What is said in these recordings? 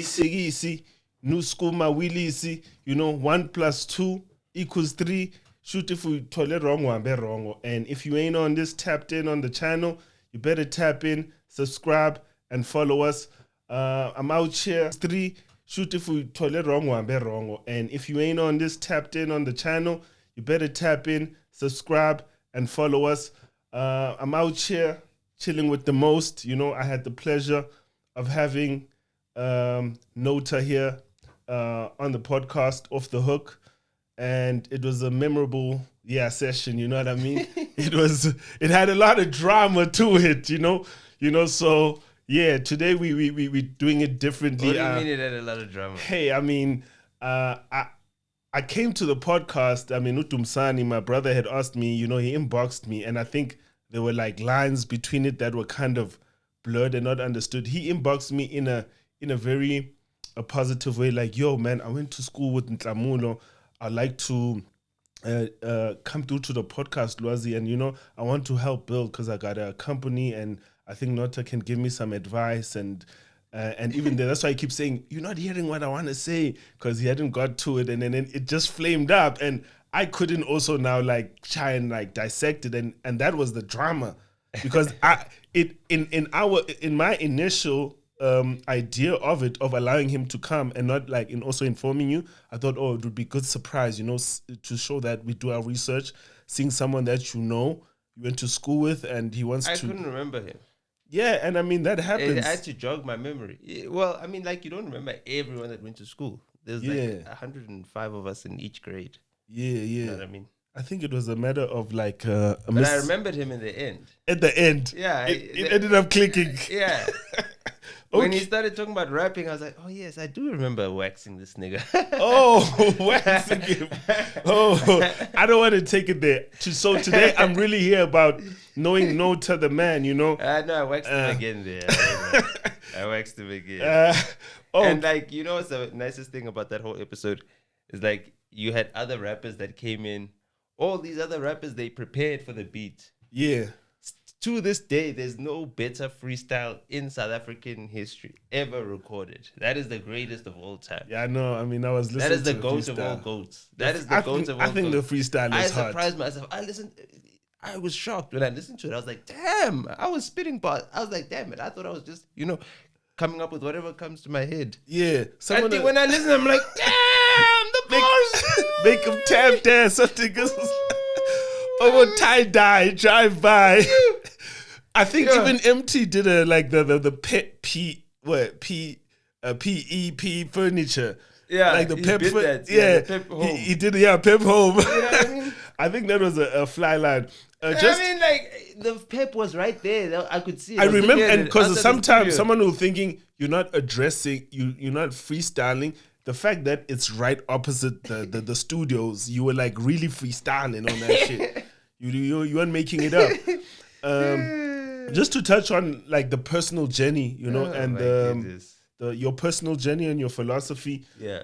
Sigisi, Nuskuma Willisi, 1 + 2 = 3. Shoot, if we toilet wrong, one be wrong. And if you ain't on this, tapped in on the channel, you better tap in, subscribe, and follow us. I'm out here. 3. Shoot, if we toilet wrong, one be wrong. And if you ain't on this, tapped in on the channel, you better tap in, subscribe, and follow us. I'm out here chilling with the most. I had the pleasure of having NOTA here on the podcast, Off the Hook. And it was a memorable session, you know what I mean? It had a lot of drama to it, so today we doing it differently. What do you mean it had a lot of drama? Hey, I mean, I came to the podcast, Dumisani, my brother had asked me, he inboxed me, and I think there were like lines between it that were kind of blurred and not understood. He inboxed me in a very positive way, like, yo man, I went to school with Nklamulo. I'd like to come through to the podcast, Lwazi, and I want to help build because I got a company and I think Nota can give me some advice and even there, that's why I keep saying, you're not hearing what I want to say, because he hadn't got to it, and then it just flamed up, and I couldn't also now like try and like dissect it, and that was the drama, because in my initial idea of allowing him to come and not like in also informing you, I thought, it would be good surprise, to show that we do our research, seeing someone that you went to school with, and he wants to. I couldn't remember him. Yeah, and I mean that happens. I had to jog my memory. Well, I mean, like, you don't remember everyone that went to school. There's like 105 of us in each grade. Yeah. You know what I mean? I think it was a matter of like but I remembered him in the end. At the end. Yeah. It ended up clicking. Yeah. Okay. When he started talking about rapping, I was like, oh yes, I do remember waxing this nigga. Waxing him. I don't want to take it there. So today I'm really here about knowing NOTA the man, I know, I waxed him again there. I waxed him again. And like, what's the nicest thing about that whole episode is like you had other rappers that came in. All these other rappers, they prepared for the beat. Yeah. To this day, there's no better freestyle in South African history ever recorded. That is the greatest of all time. Yeah, I know. I mean, I was listening to that is the goat of all goats. That is the goat of all goats. I think the freestyle is hard. I surprised myself. I was shocked when I listened to it. I was like, damn, I was spitting bars. I was like, damn it. I thought I was just, coming up with whatever comes to my head. Yeah. I think when I listen, I'm like, damn, the bars. Make them tap dance, something. Tie-dye, drive-by. I think even MT did the PEP furniture. Yeah, like the pep. That. Yeah, the pep home. He did. Yeah, pep home. You know what I mean? I think that was a fly line. The pep was right there. I could see it. I remember, and because sometimes someone who thinking you're not addressing, you're not freestyling. The fact that it's right opposite the studios, you were like really freestyling on that shit. You weren't making it up. Just to touch on like the personal journey, and your personal journey and your philosophy. Yeah.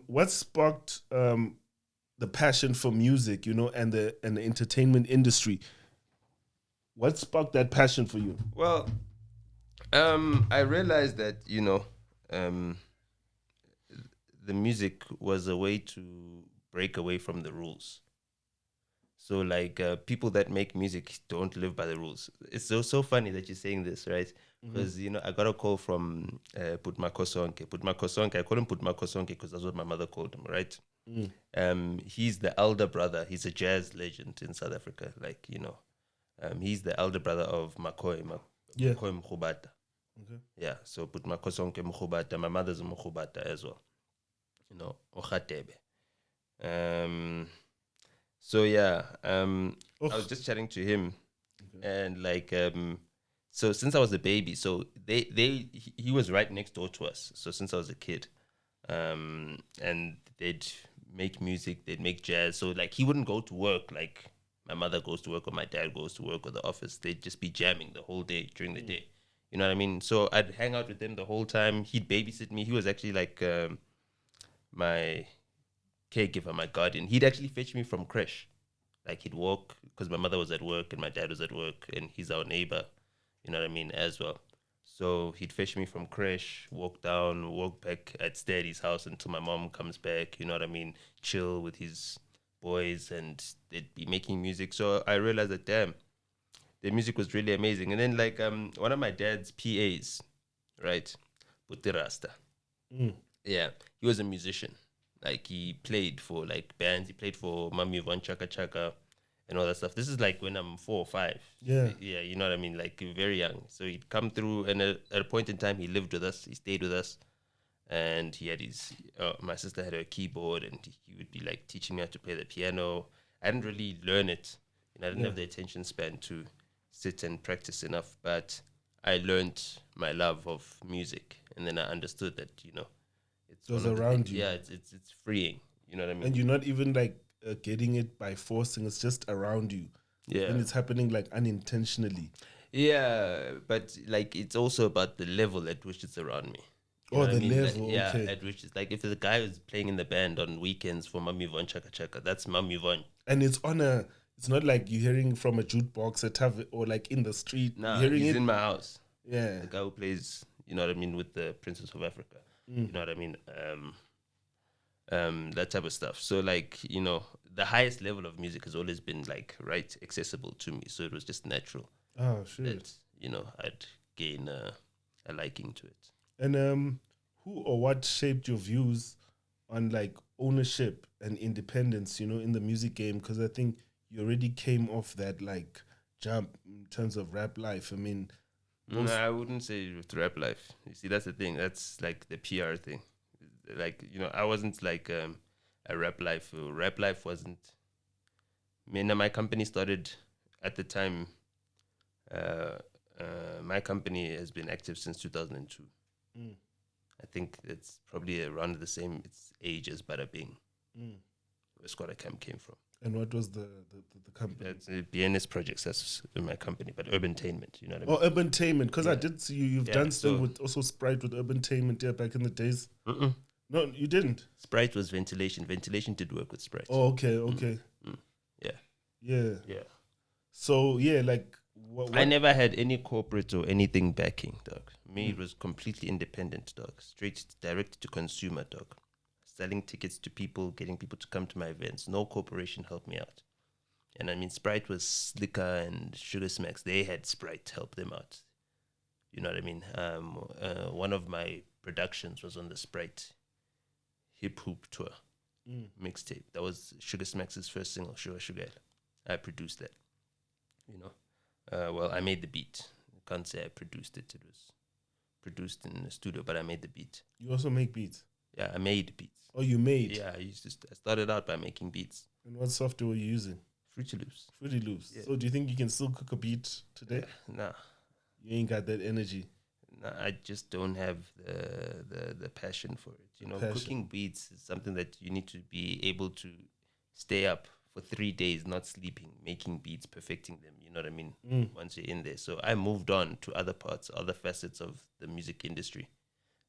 What sparked the passion for music, and the entertainment industry? What sparked that passion for you? Well, I realized that the music was a way to break away from the rules. So like people that make music don't live by the rules. It's so funny that you're saying this, right? Because, I got a call from Putmakosonke. I call him Putmakosonke because that's what my mother called him, right? He's the elder brother. He's a jazz legend in South Africa. Like, he's the elder brother of Makoy Mkhubata. Okay. Yeah, so Putmakosonke Mkhubata. My mother's a Mkhubata as well. Okhatebe. So yeah, I was just chatting to him, and like, so since I was a baby, so he was right next door to us. So since I was a kid, and they'd make music, they'd make jazz. So like, he wouldn't go to work like my mother goes to work or my dad goes to work or the office. They'd just be jamming the whole day during the day. You know what I mean? So I'd hang out with them the whole time. He'd babysit me. He was actually like my caregiver, my guardian. He'd actually fetch me from creche. Like, he'd walk because my mother was at work and my dad was at work, and he's our neighbor. You know what I mean? As well. So he'd fetch me from crash, walk down, walk back. I'd stay at his house until my mom comes back. You know what I mean? Chill with his boys, and they'd be making music. So I realized that damn, the music was really amazing. And then like one of my dad's PAs, right, Puti Rasta. Yeah, he was a musician. Like he played for like bands. He played for Mami Von Chaka Chaka and all that stuff. This is like when I'm 4 or 5. Yeah. Yeah, you know what I mean? Like very young. So he'd come through, and at a point in time, he lived with us. He stayed with us, and he had his. My sister had her keyboard, and he would be like teaching me how to play the piano. I didn't really learn it, and I didn't have the attention span to sit and practice enough. But I learned my love of music, and then I understood that it's It was one of the around things- you. Yeah, it's freeing. You know what I mean? And you're not even like getting it by forcing. It's just around you. Yeah. And it's happening like unintentionally. Yeah, but like it's also about the level at which it's around me. You know what I the mean? Like, level, yeah, okay. at which it's like if the guy is playing in the band on weekends for Mami Von Chaka Chaka, that's Mami Von. And it's it's not like you're hearing from a jukebox at or like in the street. Nah, you're hearing he's it. in my house. Yeah. The guy who plays, you know what I mean, with the Princess of Africa. You know what I mean? That type of stuff. So like, the highest level of music has always been like right accessible to me. So it was just natural Oh, shit. that, I'd gain a liking to it. And who or what shaped your views on like ownership and independence, in the music game? Because I think you already came off that like jump in terms of rap life. I mean, No, I wouldn't say with rap life. You see, that's the thing. That's like the PR thing. Like, I wasn't like a rap life. Rap life wasn't. My company started at the time. My company has been active since 2002. I think it's probably around the same age as Bada Bing, where Squatter Camp came from. And what was the company? That's BNS Projects. That's my company, but Urbantainment. You know what I mean? Oh, Urbantainment. Because I did see you've done stuff so- with also Sprite with Urbantainment back in the days. No, you didn't. Sprite was Ventilation. Ventilation did work with Sprite. Oh, okay. Yeah. Yeah. So yeah, like what I never had any corporate or anything backing, dog. Me, it was completely independent, dog. Straight direct to consumer, dog. Selling tickets to people, getting people to come to my events. No corporation helped me out. And I mean, Sprite was Slicker and Sugar Smacks. They had Sprite help them out. You know what I mean? One of my productions was on the Sprite hip hoop tour mixtape. That was Sugar Smacks' first single, Sugar. I produced that. Well, I made the beat. I can't say I produced it. It was produced in the studio, but I made the beat. You also make beats. Yeah, I made beats. Oh, you made. Yeah, I started out by making beats. And what software were you using? Fruity Loops. Fruity Loops. Yeah. So do you think you can still cook a beat today? Nah, You ain't got that energy. I just don't have the passion for it. Passion. Cooking beats is something that you need to be able to stay up for 3 days, not sleeping, making beats, perfecting them. You know what I mean? Once you're in there. So I moved on to other parts, other facets of the music industry.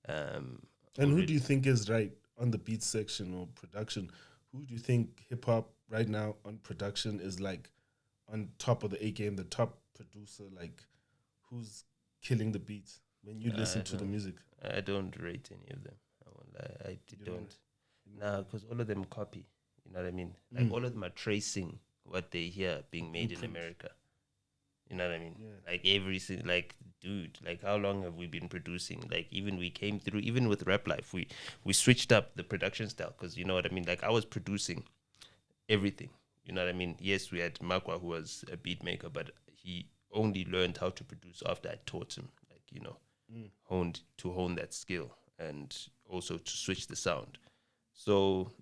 And who do you think is right on the beat section or production? Who do you think hip hop right now on production is like on top of the A game, the top producer? Like who's killing the beats when you listen to the music? I don't rate any of them. I won't lie. I don't. Nah, because all of them copy. You know what I mean? Like all of them are tracing what they hear being made in America. You know what I mean? Yeah. Like like, dude, like how long have we been producing? Like even we came through, even with Rap Life, we switched up the production style because you know what I mean? Like I was producing everything. You know what I mean? Yes, we had Makwa who was a beat maker, but he only learned how to produce after I taught him, like, hone that skill and also to switch the sound. So,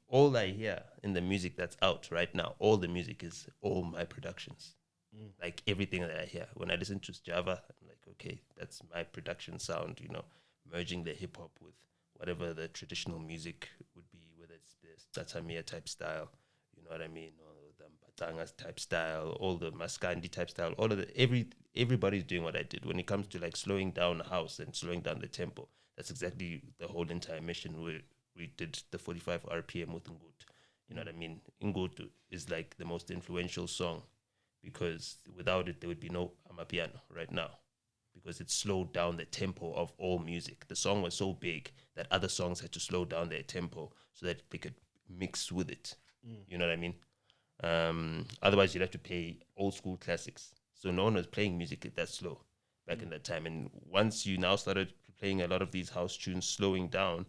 all I hear in the music that's out right now, all the music is all my productions. Like everything that I hear. When I listen to Java, I'm like, okay, that's my production sound, merging the hip hop with whatever the traditional music would be, whether it's the Tatamia type style, you know what I mean, or the Mpatangas type style, all the Maskandi type style, all of everybody's doing what I did. When it comes to like slowing down a house and slowing down the tempo, that's exactly the whole entire mission where we did the 45 RPM with Ngutu. You know what I mean? Ngutu is like the most influential song because without it, there would be no Amapiano right now. because it slowed down the tempo of all music. The song was so big that other songs had to slow down their tempo so that they could mix with it. You know what I mean? Otherwise, you'd have to play old school classics. So no one was playing music that slow back in that time. And once you now started playing a lot of these house tunes slowing down,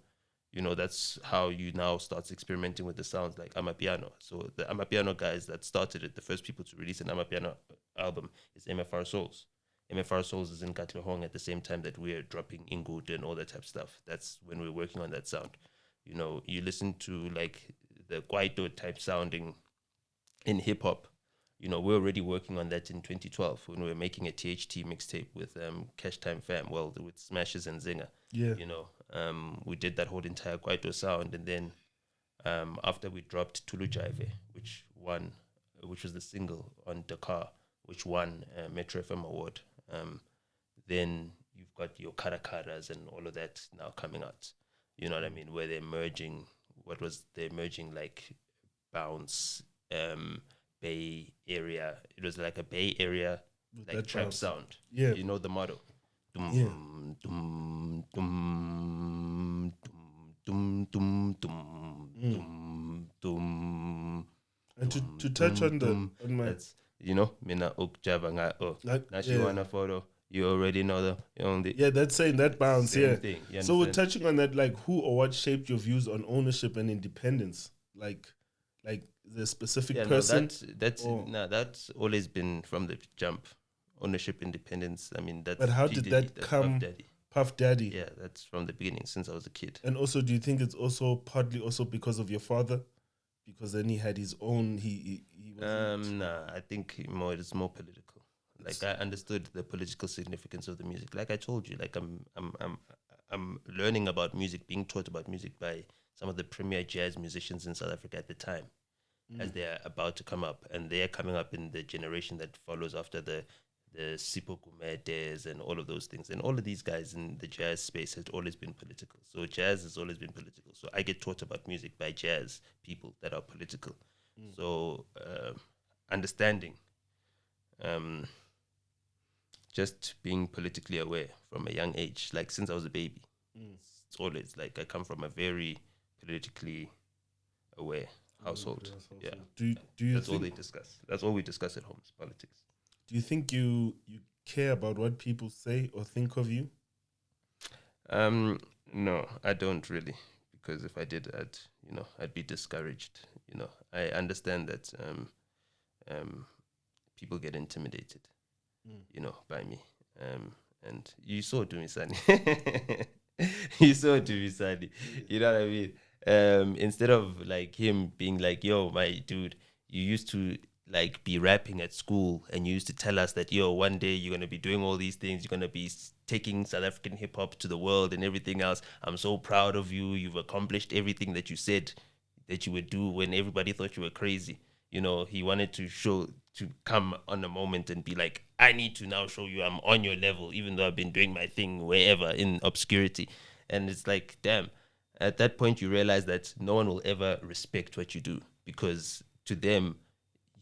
that's how you now start experimenting with the sounds like Amapiano. So the Amapiano guys that started it, the first people to release an Amapiano album is MFR Souls. MFR Souls is in Katlehong at the same time that we're dropping Ingud and all that type of stuff. That's when we're working on that sound. You listen to like the Kwaito type sounding in hip hop. We're already working on that in 2012 when we were making a THT mixtape with Cash Time Fam, with Smashes and Zinger. Yeah. We did that whole entire Kwaito sound, and then after we dropped Tulu Jive, which was the single on Dakar, which won Metro FM award. Then you've got your Karakaras and all of that now coming out. You know what I mean? Where they're merging, like bounce, Bay Area. It was like a Bay Area like trap bounce sound. Yeah. You know the motto. Dum, yeah. Dum, dum, dum, dum, dum, dum. And to touch on my, that's, mina ukjava nga nashiwana photo. You already know that's saying that bounce. Same thing. So we're touching on that, like who or what shaped your views on ownership and independence, like the specific person. That's always been from the jump. Ownership, independence. I mean, that's. But how did that come? Puff Daddy. Yeah, that's from the beginning, since I was a kid. And also, do you think it's also partly also because of your father? Because then he had his own. He I think it's more political. Like I understood the political significance of the music. Like I told you, like I'm learning about music, being taught about music by some of the premier jazz musicians in South Africa at the time, as they are about to come up, and they are coming up in the generation that follows after the Sipho Gumedes and all of those things. And all of these guys in the jazz space has always been political. So jazz has always been political. So I get taught about music by jazz people that are political. So understanding, just being politically aware from a young age, like since I was a baby. It's always like I come from a very politically aware household. Yeah. Do you That's all they discuss. That's all we discuss at home is politics. Do you think you care about what people say or think of you? No, I don't really, because if I did, I'd be discouraged. I understand that people get intimidated, by me. And you saw Dumisani. You saw Dumisani. You know what I mean? Instead of like him being like, yo, my dude, you used to like be rapping at school and you used to tell us that, yo, one day you're going to be doing all these things. You're going to be taking South African hip hop to the world and everything else. I'm so proud of you. You've accomplished everything that you said that you would do when everybody thought you were crazy. He wanted to come on a moment and be like, I need to now show you I'm on your level, even though I've been doing my thing wherever in obscurity. And it's like, damn, at that point you realize that no one will ever respect what you do, because to them,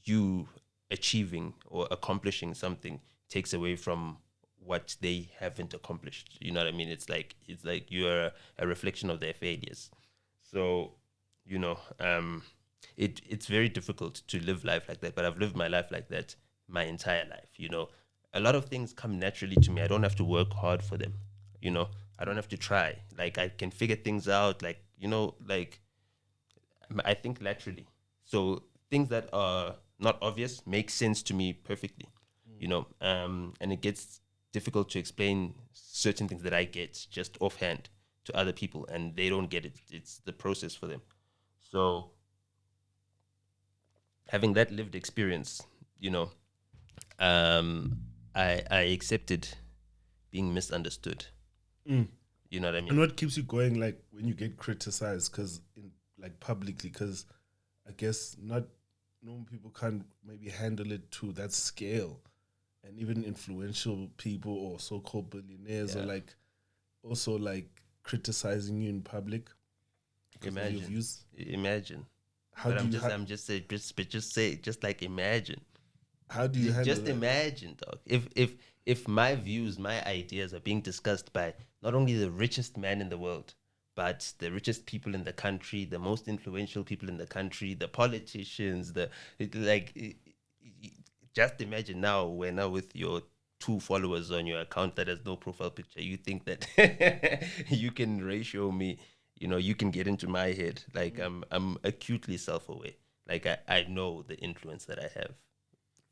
you achieving or accomplishing something takes away from what they haven't accomplished. You know what I mean? It's like you're a reflection of their failures. So, it's very difficult to live life like that, but I've lived my life like that my entire life. A lot of things come naturally to me. I don't have to work hard for them. I don't have to try. Like I can figure things out. Like, I think laterally. So things that are not obvious make sense to me perfectly, and it gets difficult to explain certain things that I get just offhand to other people, and they don't get it. It's the process for them. So having that lived experience, I accepted being misunderstood. You know what I mean? And what keeps you going, like when you get criticized, publicly? Because I guess not normal people can't maybe handle it to that scale, and even influential people or so-called billionaires are like also like criticizing you in public. Imagine. How but just like imagine. How do you handle just that? imagine, dog, if my views, my ideas are being discussed by not only the richest man in the world, but the richest people in the country, the most influential people in the country, the politicians, just imagine now we're now with your 2 followers on your account that has no profile picture. You think that you can ratio me, you can get into my head. Like I'm acutely self-aware. Like I know the influence that I have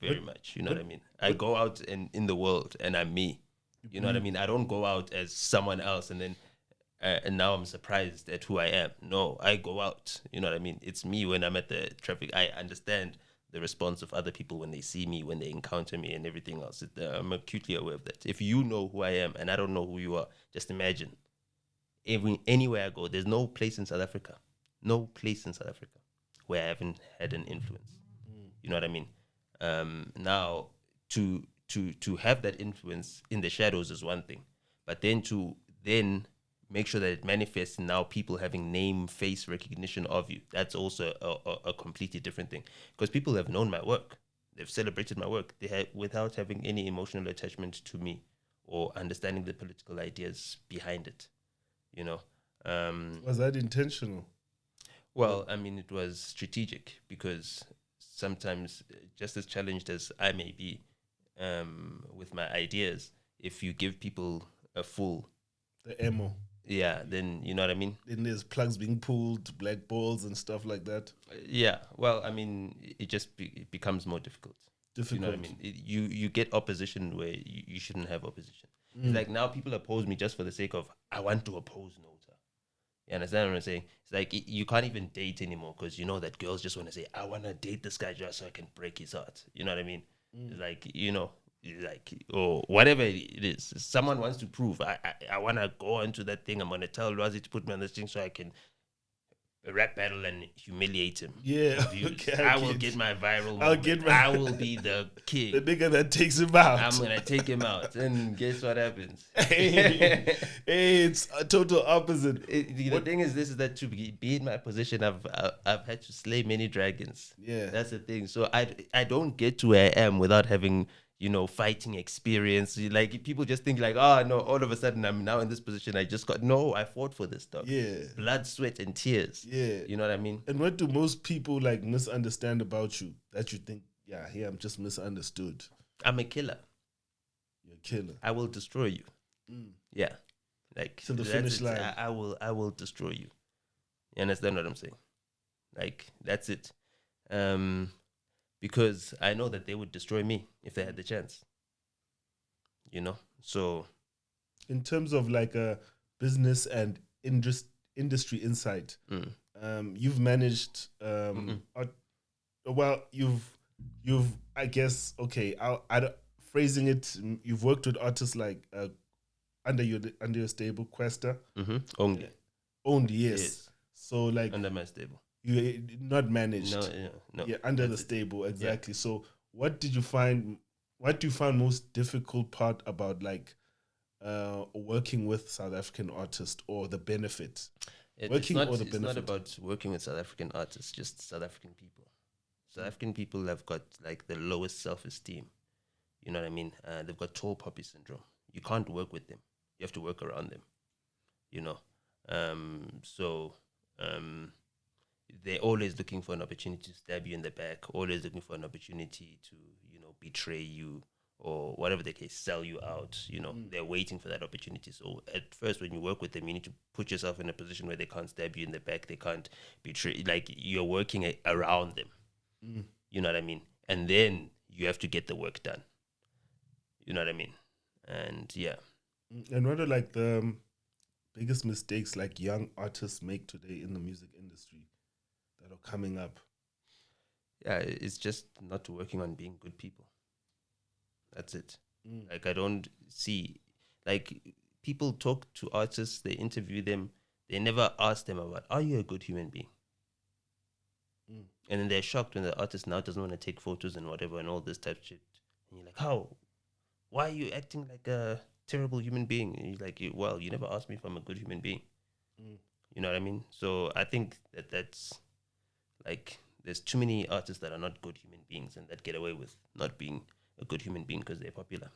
very much. You know what I mean? I go out in the world and I'm me. You know what I mean? I don't go out as someone else and then and now I'm surprised at who I am. No, I go out. You know what I mean? It's me when I'm at the traffic. I understand the response of other people when they see me, when they encounter me, and everything else. I'm acutely aware of that. If you know who I am and I don't know who you are, just imagine. Anywhere I go, there's no place in South Africa, where I haven't had an influence. You know what I mean? Now, to have that influence in the shadows is one thing, but then to make sure that it manifests in now people having name, face recognition of you. That's also a completely different thing. Because people have known my work. They've celebrated my work. Without having any emotional attachment to me or understanding the political ideas behind it. Was that intentional? Well, I mean, it was strategic because sometimes, just as challenged as I may be with my ideas, if you give people a full... The ammo. Yeah, then you know what I mean? Then there's plugs being pulled, black balls and stuff like that. Yeah, well, I mean, it just it becomes more difficult. You know what I mean? You get opposition where you shouldn't have opposition. It's like now people oppose me just for the sake of, I want to oppose Nota. You understand what I'm saying? It's like you can't even date anymore because you know that girls just want to say, I want to date this guy just so I can break his heart. You know what I mean? It's like, or whatever it is. Someone wants to prove, I want to go into that thing. I'm going to tell Lwazi to put me on this thing so I can rap battle and humiliate him. Yeah, okay, I will get my viral moment. I will be the king. The nigga that takes him out. I'm going to take him out. And guess what happens? Hey, it's a total opposite. The thing is, this is that to be in my position, I've had to slay many dragons. Yeah. That's the thing. So I don't get to where I am without having, fighting experience. Like people just think like, oh no, all of a sudden I'm now in this position. I fought for this stuff. Yeah. Blood, sweat, and tears. Yeah. You know what I mean? And what do most people like misunderstand about you that you think, yeah, here I'm just misunderstood? I'm a killer. You're a killer. I will destroy you. Yeah. Like to the finish line. I will destroy you. You understand what I'm saying? Like that's it. Because I know that they would destroy me if they had the chance. So in terms of like a business and industry insight, you've managed. You've I guess phrasing it. You've worked with artists like under your stable, Questa. Only yes. So like under my stable. You not managed. No. Yeah, under the stable, exactly. Yeah. So what do you find most difficult part about like working with South African artists or the benefit? It's not about working with South African artists, just South African people. South African people have got like the lowest self-esteem. You know what I mean? They've got tall poppy syndrome. You can't work with them. You have to work around them. They're always looking for an opportunity to stab you in the back, always looking for an opportunity to, betray you or whatever the case, sell you out. They're waiting for that opportunity. So at first, when you work with them, you need to put yourself in a position where they can't stab you in the back. They can't betray, like you're working around them. You know what I mean? And then you have to get the work done. You know what I mean? And yeah. And what are like the biggest mistakes like young artists make today in the music industry that are coming up? Yeah, it's just not working on being good people. That's it. Like I don't see, like people talk to artists, they interview them, they never ask them about, are you a good human being? And then they're shocked when the artist now doesn't want to take photos and whatever and all this type of shit. And you're like, how? Why are you acting like a terrible human being? And you're like, well, you never asked me if I'm a good human being. You know what I mean? So I think that's like there's too many artists that are not good human beings and that get away with not being a good human being because they're popular,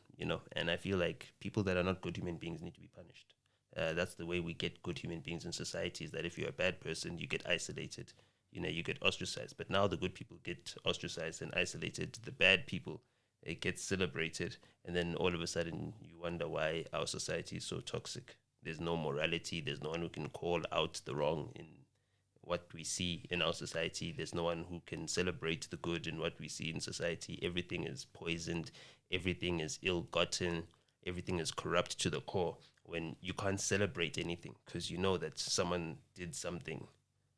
and I feel like people that are not good human beings need to be punished. That's the way we get good human beings in society, is that if you're a bad person, you get isolated, you get ostracized. But now the good people get ostracized and isolated. The bad people, it gets celebrated. And then all of a sudden you wonder why our society is so toxic. There's no morality. There's no one who can call out the wrong in what we see in our society. There's no one who can celebrate the good in what we see in society. Everything is poisoned. Everything is ill-gotten. Everything is corrupt to the core, when you can't celebrate anything because you know that someone did something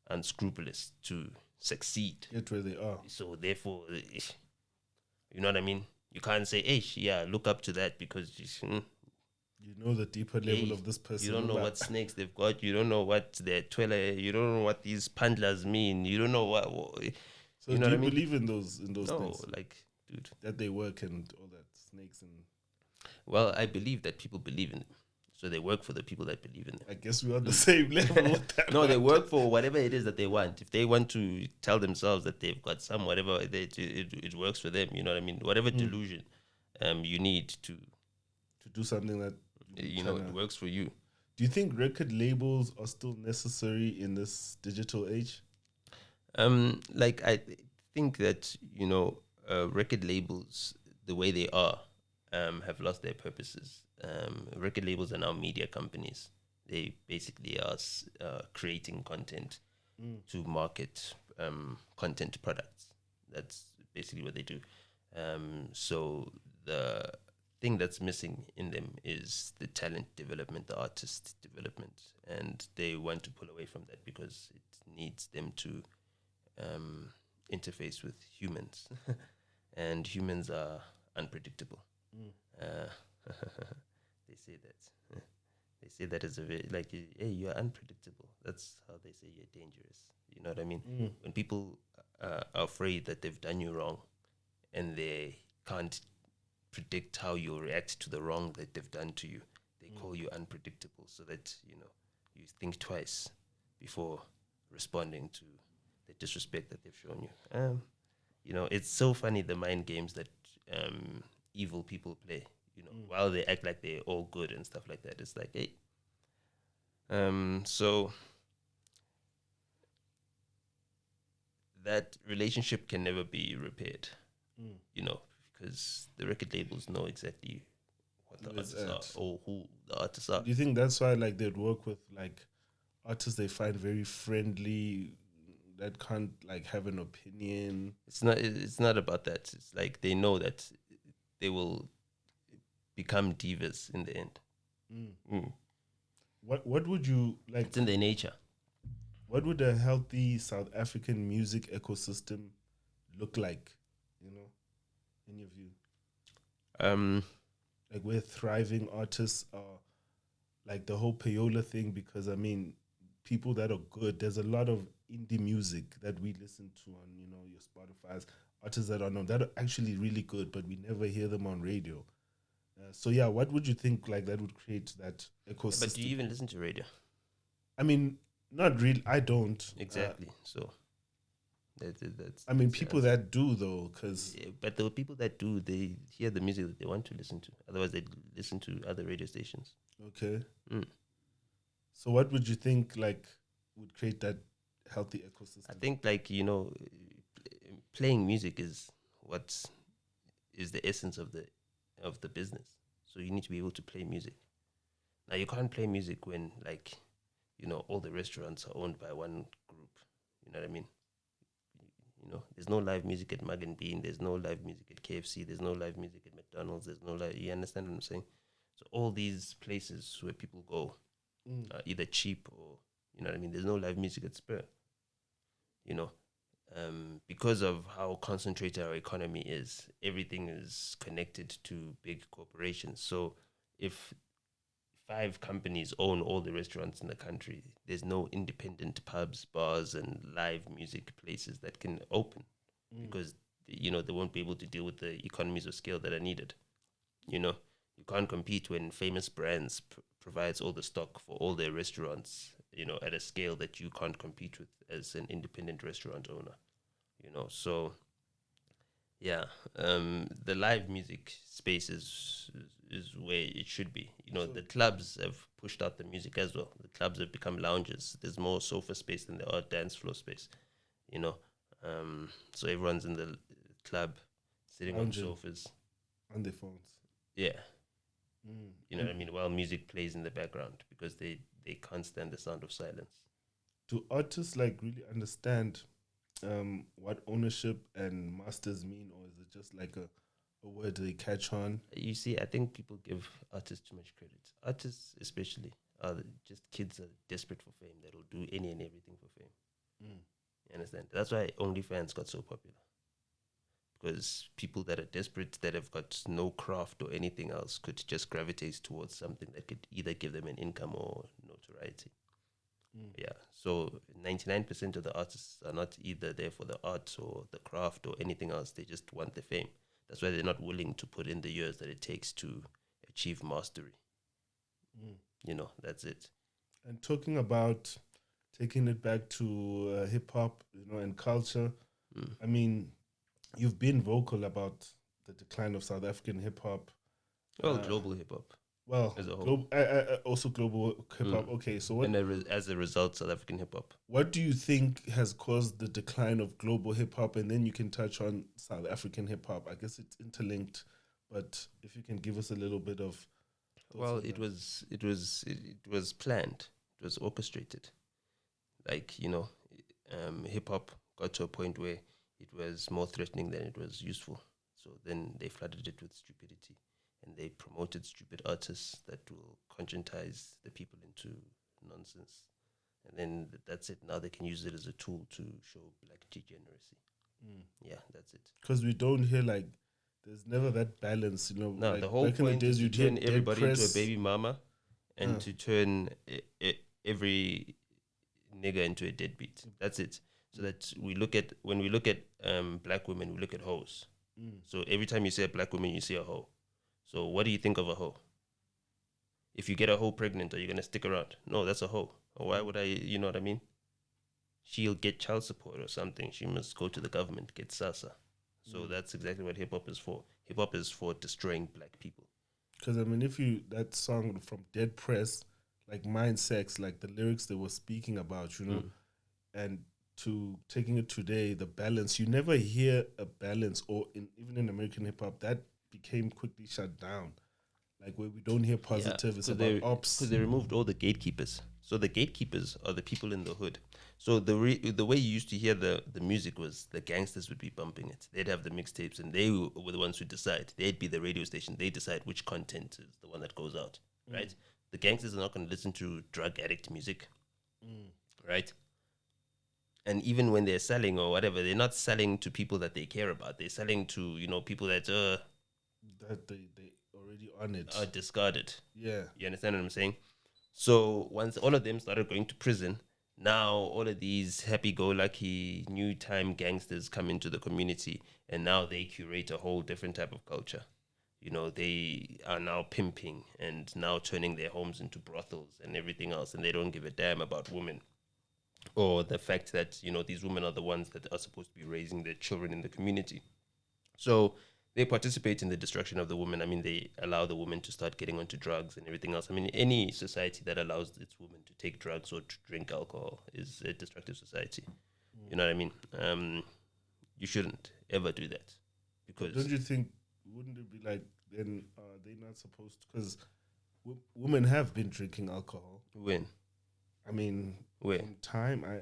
unscrupulous to succeed. Get where they are. So therefore, you know what I mean? You can't say, hey, yeah, look up to that because you know the deeper level of this person. You don't know what snakes they've got. You don't know what their twirler. You don't know what these pandlas mean. You don't know what. So you know do you believe in those things? Like, dude, that they work and all that, snakes and. Well, I believe that people believe in them. So they work for the people that believe in them. I guess we're on the same level with that. No, they work for whatever it is that they want. If they want to tell themselves that they've got some whatever, it works for them. You know what I mean? Whatever delusion you need to do something that it works for you. Do you think record labels are still necessary in this digital age? Like I think that record labels, the way they are, have lost their purposes. Record labels are now media companies. They basically are creating content to market content products. That's basically what they do. So the thing that's missing in them is the talent development, the artist development, and they want to pull away from that because it needs them to interface with humans, and humans are unpredictable. They say that. They say that as a very, like, hey, you're unpredictable. That's how they say you're dangerous. You know what I mean? When people are afraid that they've done you wrong and they can't predict how you'll react to the wrong that they've done to you, they call you unpredictable, so that, you think twice before responding to the disrespect that they've shown you. It's so funny, the mind games that evil people play. While they act like they're all good and stuff like that. It's like, hey. So that relationship can never be repaired, because the record labels know exactly what the artists are or who the artists are. Do you think that's why, like, they'd work with, like, artists they find very friendly, that can't, like, have an opinion? It's not about that. It's like they know that they will become divas in the end. What would you like? It's in their nature. What would a healthy South African music ecosystem look like? In your view, like, where thriving artists are, like the whole payola thing. Because I mean, people that are good. There's a lot of indie music that we listen to on your Spotify's. Artists that are known that are actually really good, but we never hear them on radio. So yeah, what would you think, like, that would create that ecosystem? But do you even listen to radio? I mean, not really. I don't. Exactly. So that's. I mean, people that do, though, because. Yeah, but the people that do, they hear the music that they want to listen to. Otherwise, they listen to other radio stations. Okay. So what would you think, like, would create that healthy ecosystem? I think, like, playing music is the essence of the business. So you need to be able to play music. Now, you can't play music when, like, all the restaurants are owned by one group. You know what I mean? There's no live music at Mug and Bean. There's no live music at KFC. There's no live music at McDonald's. There's no live. You understand what I'm saying? So all these places where people go are either cheap or, you know what I mean? There's no live music at Spur. Because of how concentrated our economy is, everything is connected to big corporations. So if 5 companies own all the restaurants in the country, there's no independent pubs, bars, and live music places that can open because, they won't be able to deal with the economies of scale that are needed. You can't compete when Famous Brands provides all the stock for all their restaurants, at a scale that you can't compete with as an independent restaurant owner. So yeah, the live music space is where it should be. The clubs have pushed out the music as well. The clubs have become lounges. There's more sofa space than there are dance floor space. So everyone's in the club sitting on sofas on their phones. Yeah. You know what I mean? While music plays in the background because they can't stand the sound of silence. Do artists really understand what ownership and masters mean, or is it just like a word they catch on? You see, I think people give artists too much credit. Artists especially are just kids that are desperate for fame that will do any and everything for fame. You understand? That's why OnlyFans got so popular. Because people that are desperate, that have got no craft or anything else, could just gravitate towards something that could either give them an income or notoriety. Yeah. So 99% of the artists are not either there for the art or the craft or anything else. They just want the fame. That's why they're not willing to put in the years that it takes to achieve mastery. That's it. And talking about taking it back to hip hop, and culture, I mean, you've been vocal about the decline of South African hip hop. Well, global hip hop. Well, as a whole. Also global hip hop. Okay, so what? And as a result, South African hip hop. What do you think has caused the decline of global hip hop? And then you can touch on South African hip hop. I guess it's interlinked, but if you can give us a little bit of. Well, it was planned. It was orchestrated. Hip hop got to a point where it was more threatening than it was useful. So then they flooded it with stupidity. And they promoted stupid artists that will conscientize the people into nonsense. And then that's it. Now they can use it as a tool to show black degeneracy. Yeah, that's it. Because we don't hear there's never that balance, No, the whole point is to turn everybody into a baby mama and to turn every nigger into a deadbeat. That's it. So that when we look at black women, we look at hoes. So every time you see a black woman, you see a hoe. So what do you think of a hoe? If you get a hoe pregnant, are you going to stick around? No, that's a hoe. Why would I, you know what I mean? She'll get child support or something. She must go to the government, get SASA. So that's exactly what hip-hop is for. Hip-hop is for destroying black people. Because, that song from Dead Press, Mind Sex, the lyrics they were speaking about, and to taking it today, the balance, you never hear a balance, or even in American hip-hop, that became quickly shut down. Where we don't hear positive, it's about ops. Because they removed all the gatekeepers. So the gatekeepers are the people in the hood. So the way you used to hear the music was the gangsters would be bumping it. They'd have the mixtapes and they were the ones who decide. They'd be the radio station. They decide which content is the one that goes out, right? The gangsters are not going to listen to drug addict music, right? And even when they're selling or whatever, they're not selling to people that they care about. They're selling to, people that they already on it. Are discarded. Yeah. You understand what I'm saying? So once all of them started going to prison, now all of these happy-go-lucky new time gangsters come into the community, and now they curate a whole different type of culture. They are now pimping and now turning their homes into brothels and everything else, and they don't give a damn about women or the fact that, these women are the ones that are supposed to be raising their children in the community. So they participate in the destruction of the woman. They allow the woman to start getting onto drugs and everything else. Any society that allows its women to take drugs or to drink alcohol is a destructive society. You know what I mean? You shouldn't ever do that. Because don't you think, wouldn't it be then they're not supposed to? Because women have been drinking alcohol. When? Where? From time, I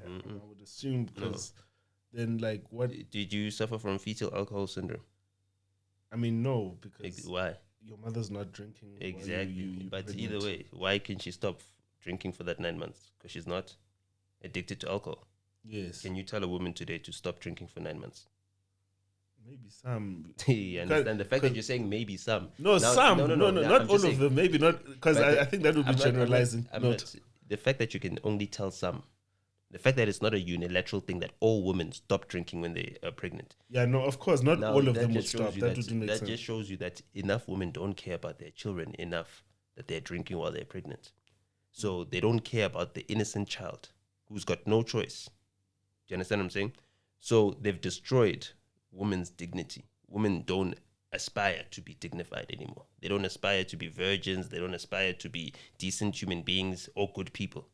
would assume, because then what? Did you suffer from fetal alcohol syndrome? No, because why? Your mother's not drinking. Exactly. But pregnant. Either way, why can she stop drinking for that 9 months? Because she's not addicted to alcohol. Yes. Can you tell a woman today to stop drinking for 9 months? Maybe some. You understand the fact that you're saying maybe some. No, some. No, not all of them. Maybe not, because I think that would be generalizing. The fact that you can only tell some. The fact that it's not a unilateral thing that all women stop drinking when they are pregnant. Yeah, no, of course, not all of them would stop. That wouldn't make sense. That just shows you that enough women don't care about their children enough that they're drinking while they're pregnant. So they don't care about the innocent child who's got no choice. Do you understand what I'm saying? So they've destroyed women's dignity. Women don't aspire to be dignified anymore. They don't aspire to be virgins. They don't aspire to be decent human beings or good people.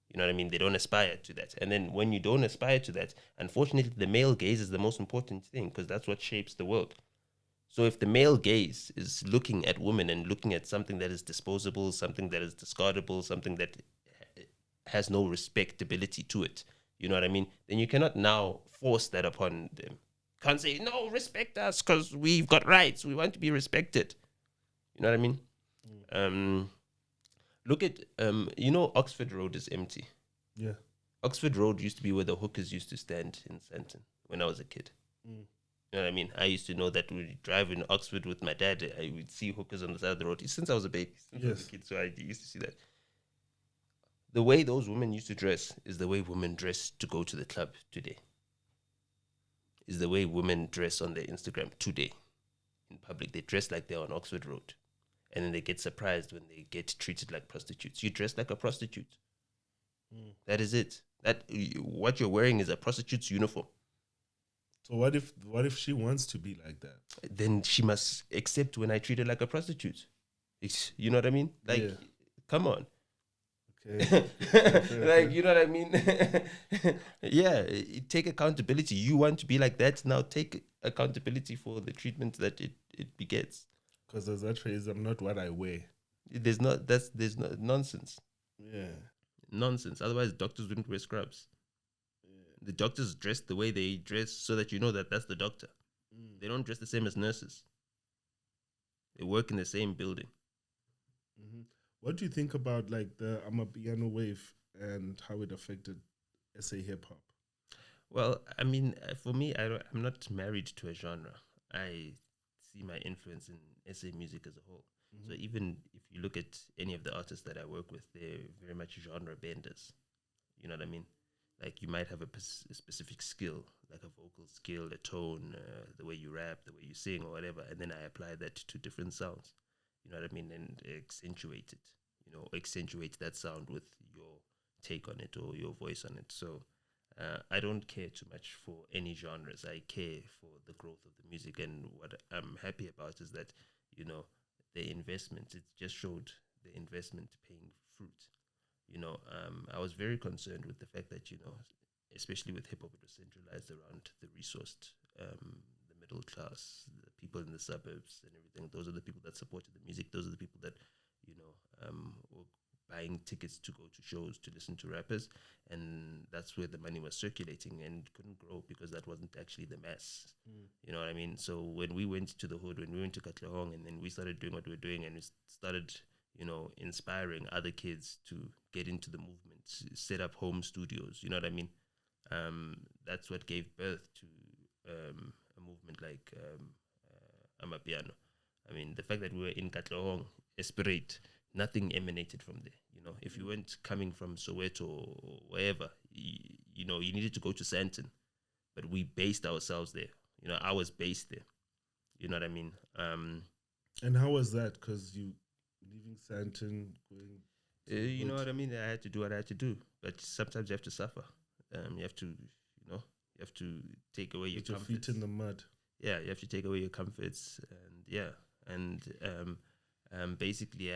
You know what I mean? They don't aspire to that. And then when you don't aspire to that, unfortunately, the male gaze is the most important thing because that's what shapes the world. So if the male gaze is looking at women and looking at something that is disposable, something that is discardable, something that has no respectability to it, you know what I mean? Then you cannot now force that upon them. Can't say, no, respect us because we've got rights. We want to be respected. You know what I mean? Look at, Oxford Road is empty. Yeah. Oxford Road used to be where the hookers used to stand in Sandton when I was a kid. You know what I mean? I used to know that when we drive in Oxford with my dad, I would see hookers on the side of the road since I was a baby, since I was a kid. So I used to see that. The way those women used to dress is the way women dress to go to the club today. Is the way women dress on their Instagram today. In public, they dress like they're on Oxford Road. And then they get surprised when they get treated like prostitutes. You dress like a prostitute. That is it. What you're wearing is a prostitute's uniform. So what if she wants to be like that? Then she must accept when I treat her like a prostitute. You know what I mean? Like, come on. Okay. Like, you know what I mean? Yeah, take accountability. You want to be like that, now take accountability for the treatment that it begets. Because there's that phrase, I'm not what I wear. There's no nonsense. Yeah. Nonsense. Otherwise, doctors wouldn't wear scrubs. The doctors dress the way they dress so that you know that that's the doctor. They don't dress the same as nurses. They work in the same building. What do you think about like the Amapiano wave and how it affected SA hip hop? Well, I mean, for me, I'm not married to a genre. I see my influence in SA music as a whole. So even if you look at any of the artists that I work with, they're very much genre benders. You know what I mean? Like you might have a specific skill, like a vocal skill, a tone, the way you rap, the way you sing or whatever, and then I apply that to different sounds. You know what I mean? And accentuate it, accentuate that sound with your take on it or your voice on it. So I don't care too much for any genres. I care for the growth of the music. And what I'm happy about is that, the investment, it just showed the investment paying fruit. I was very concerned with the fact that, especially with hip hop, it was centralized around the resourced, the middle class, the people in the suburbs and everything. Those are the people that supported the music. Those are the people that, were buying tickets to go to shows to listen to rappers. And that's where the money was circulating and couldn't grow because that wasn't actually the mass. You know what I mean? So when we went to the hood, when we went to Katlehong, and then we started doing what we were doing and we started inspiring other kids to get into the movement, set up home studios, you know what I mean? That's what gave birth to a movement like Amapiano. I mean, the fact that we were in Katlehong, Esprit, nothing emanated from there. If you weren't coming from Soweto or wherever, you needed to go to Sandton. But we based ourselves there. I was based there. You know what I mean? And how was that? Because you leaving Sandton, going... you know what I mean? I had to do what I had to do. But sometimes you have to suffer. You have to, you have to take away your comforts. Feet in the mud. Yeah, you have to take away your comforts. And basically,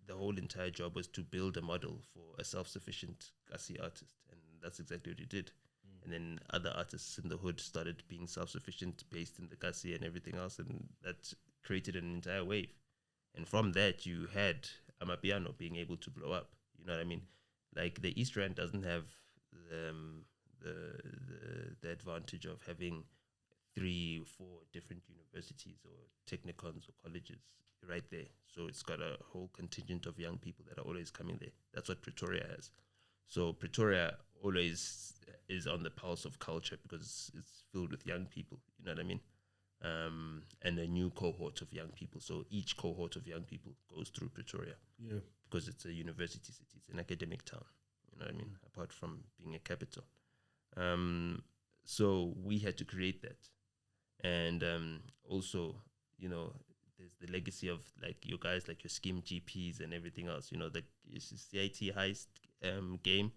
the whole entire job was to build a model for a self-sufficient Kasi artist. And that's exactly what you did. And then other artists in the hood started being self-sufficient based in the Kasi and everything else. And that created an entire wave. And from that, you had Amapiano being able to blow up. You know what I mean? Like the East Rand doesn't have the advantage of having 3 or 4 different universities or technicons or colleges right there. So it's got a whole contingent of young people that are always coming there. That's what Pretoria has. So Pretoria always is on the pulse of culture because it's filled with young people. You know what I mean? And a new cohort of young people. So each cohort of young people goes through Pretoria. Yeah. Because it's a university city. It's an academic town. You know what I mean? Apart from being a capital. So we had to create that. And also, there's the legacy of like your guys, like your scheme GPs and everything else. The CIT heist game,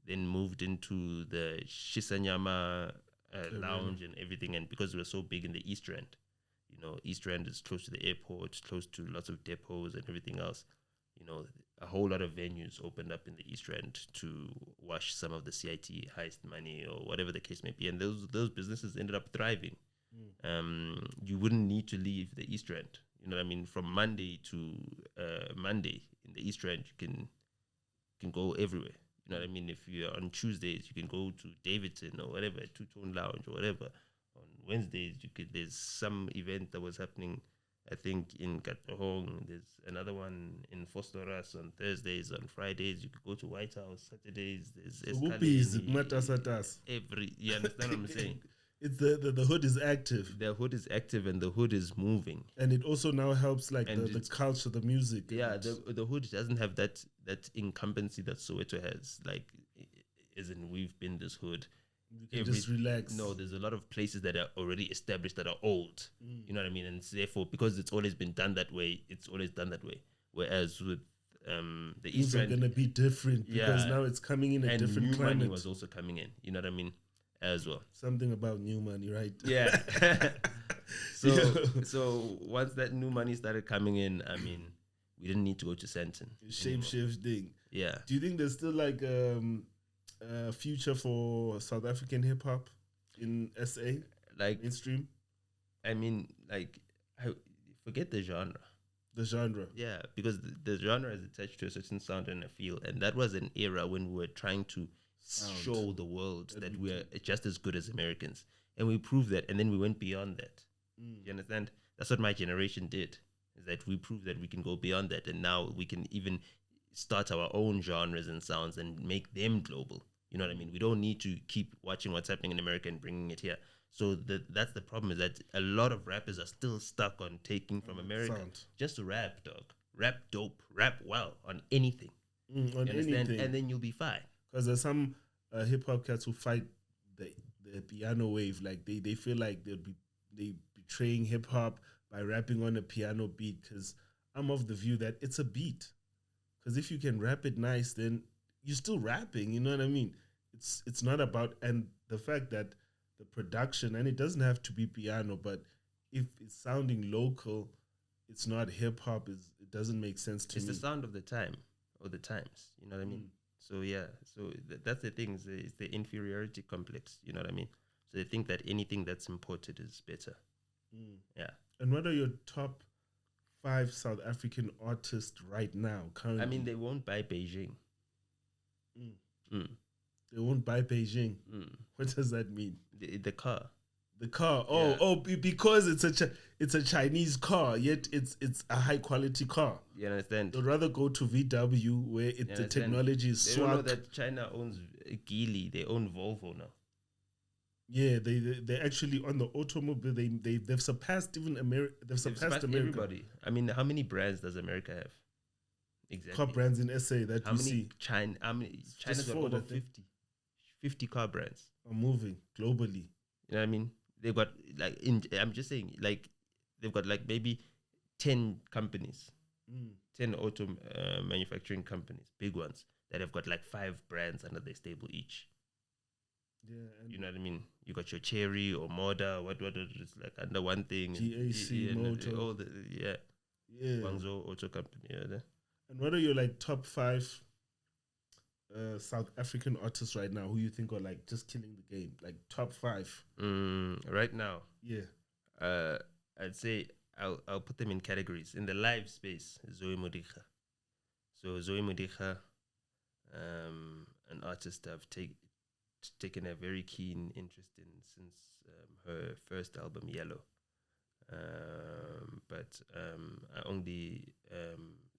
then moved into the Shisanyama lounge and everything. And because we were so big in the East End, you know, East End is close to the airport, close to lots of depots and everything else. You know, a whole lot of venues opened up in the East End to wash some of the CIT heist money or whatever the case may be. And those businesses ended up thriving. You wouldn't need to leave the East End. You know what I mean? From Monday to Monday in the East End, you can go everywhere. You know what I mean? If you're on Tuesdays, you can go to Davidson or whatever, Two-Tone Lounge or whatever. On Wednesdays, there's some event that was happening, I think, in Katahong. There's another one in Fostoras on Thursdays. On Fridays, you could go to White House. Saturdays, there's every. You understand what I'm saying? It's the hood is active. The hood is active and the hood is moving. And it also now helps like the culture, the music. Yeah, the hood doesn't have that incumbency that Soweto has. Like, as in we've been this hood. You can just relax. No, there's a lot of places that are already established that are old. You know what I mean? And therefore, because it's always been done that way, it's always done that way. Whereas with the East End, are going to be different because now it's coming in a different new climate. Money was also coming in. You know what I mean? As well. Something about new money, right? Yeah. So once that new money started coming in, I mean, we didn't need to go to Santon. Shape shifting. Yeah. Do you think there's still like a future for South African hip hop in SA? Like mainstream? I mean, like, forget the genre. The genre. Yeah, because the genre is attached to a certain sound and a feel. And that was an era when we were trying to show the world that we are just as good as Americans, and we proved that, and then we went beyond that. You understand? That's what my generation did, is that we proved that we can go beyond that, and now we can even start our own genres and sounds and make them global. You know what I mean? We don't need to keep watching what's happening in America and bringing it here. So that's the problem, is that a lot of rappers are still stuck on taking from America. Just rap, dog. Rap dope. Rap well on anything. On anything. And then you'll be fine. Because there's some hip hop cats who fight the piano wave. Like they feel like they betraying hip hop by rapping on a piano beat. Because I'm of the view that it's a beat. Because if you can rap it nice, then you're still rapping. You know what I mean? It's not about, and the fact that the production, and it doesn't have to be piano, but if it's sounding local, it's not hip hop. It doesn't make sense to me. It's the sound of the time or the times. You know what I mean? So yeah, that's the thing. It's the inferiority complex. You know what I mean? So they think that anything that's imported is better. Yeah. And what are your top 5 South African artists right now? Currently? I mean, they won't buy Beijing. They won't buy Beijing. What does that mean? The car. The car. Because it's a Chinese car, yet it's a high quality car. You understand? They'd rather go to VW where the technology is swag. They don't know that China owns Geely. They own Volvo now. Yeah, they actually on the automobile. They've surpassed even America. They've surpassed America. Everybody. I mean, how many brands does America have? Exactly. Car brands in SA that you see. China's got over 50 car brands. Are moving globally. You know what I mean? They've got I'm just saying, like, they've got like maybe 10 companies, 10 auto manufacturing companies, big ones, that have got like 5 brands under their stable each. Yeah, you know what I mean? You got your Cherry or Moda, what it's like under one thing. GAC, Motor. All the Guangzhou Auto Company. Yeah. And what are your like top 5 South African artists right now who you think are like just killing the game? Like top 5 right now. Yeah. I'd say I'll put them in categories. In the live space, Zoe Modiga. So Zoe Modiga, an artist I've taken a very keen interest in since her first album, Yellow. But I only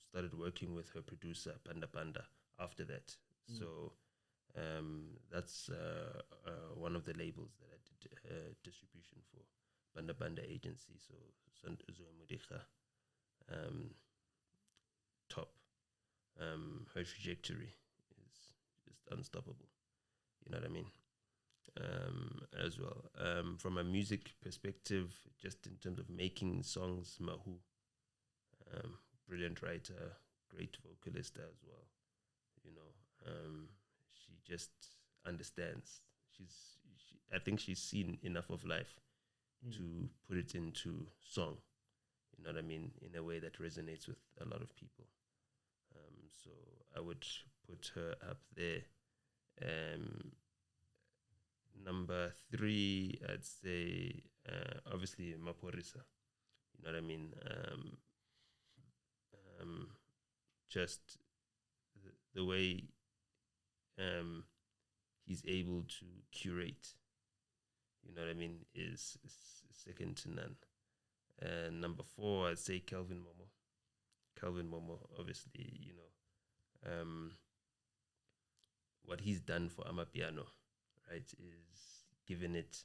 started working with her producer, Panda Panda, after that. So that's one of the labels that I did distribution for, Panda Panda Agency. So Zoe Modiga, top. Her trajectory is just unstoppable. You know what I mean? As well. From a music perspective, just in terms of making songs, Mahu, brilliant writer, great vocalist as well. You know, she just understands. I think she's seen enough of life to put it into song. You know what I mean? In a way that resonates with a lot of people. So I would put her up there. Number 3, I'd say obviously Maporisa. You know what I mean? Just the way he's able to curate, you know what I mean, is second to none. And number 4, I'd say Kelvin Momo. Kelvin Momo, obviously, you know, what he's done for Amapiano, right, is given it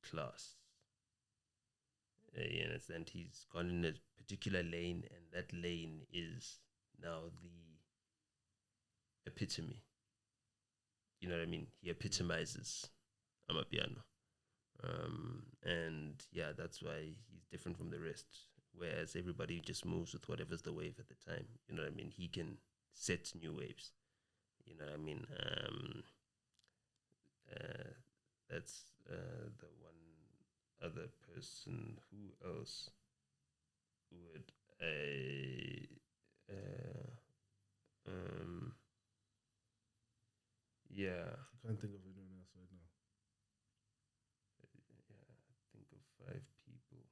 class. You understand? He's gone in a particular lane, and that lane is now the epitome. You know what I mean? He epitomizes Amapiano. And yeah, that's why he's different from the rest. Whereas everybody just moves with whatever's the wave at the time. You know what I mean? He can set new waves. You know what I mean? That's the one other person. Who else would yeah. I can't think of anyone else right now. Yeah, think of 5 people.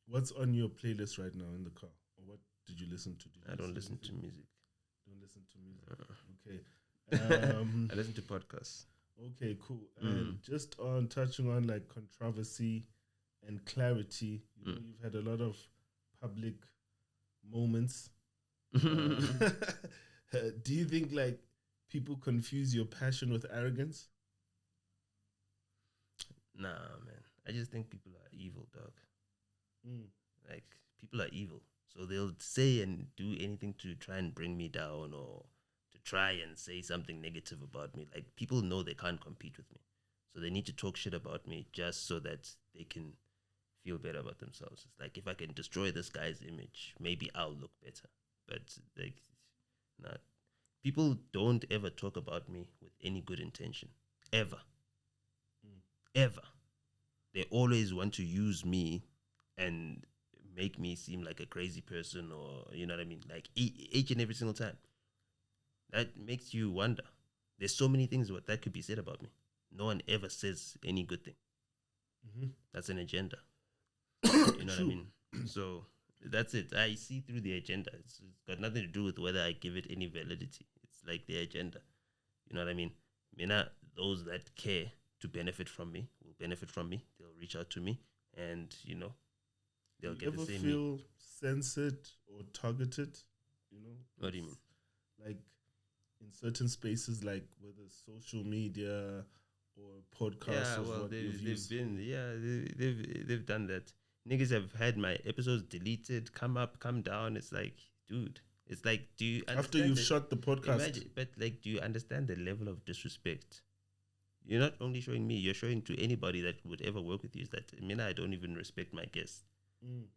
What's on your playlist right now in the car? Or what did you listen to? I don't listen to music. Don't listen to music. Okay. I listen to podcasts. Okay, cool. And just on touching on like controversy and clarity, you know, you've had a lot of public moments. Do you think like people confuse your passion with arrogance? Nah, man. I just think people are evil, dog. Like, people are evil. So they'll say and do anything to try and bring me down or to try and say something negative about me. Like, people know they can't compete with me. So they need to talk shit about me just so that they can feel better about themselves. It's like, if I can destroy this guy's image, maybe I'll look better. But, like, not. People don't ever talk about me with any good intention. Ever. Ever. They always want to use me and make me seem like a crazy person, or, you know what I mean? Like, each and every single time. That makes you wonder. There's so many things that could be said about me. No one ever says any good thing. That's an agenda. You know what I mean? So that's it. I see through the agenda. It's got nothing to do with whether I give it any validity. It's like the agenda. You know what I mean? Those that care to benefit from me will benefit from me. They'll reach out to me, and, you know, they'll get the same. Do you ever feel censored or targeted? You know? What do you mean? Like in certain spaces, like whether social media or podcasts. Yeah, well, they've done that. Niggas have had my episodes deleted, come up, come down. It's like, dude, it's like, do you understand? After you've shot the podcast. But like, do you understand the level of disrespect? You're not only showing me, you're showing to anybody that would ever work with you. Is that, I don't even respect my guests.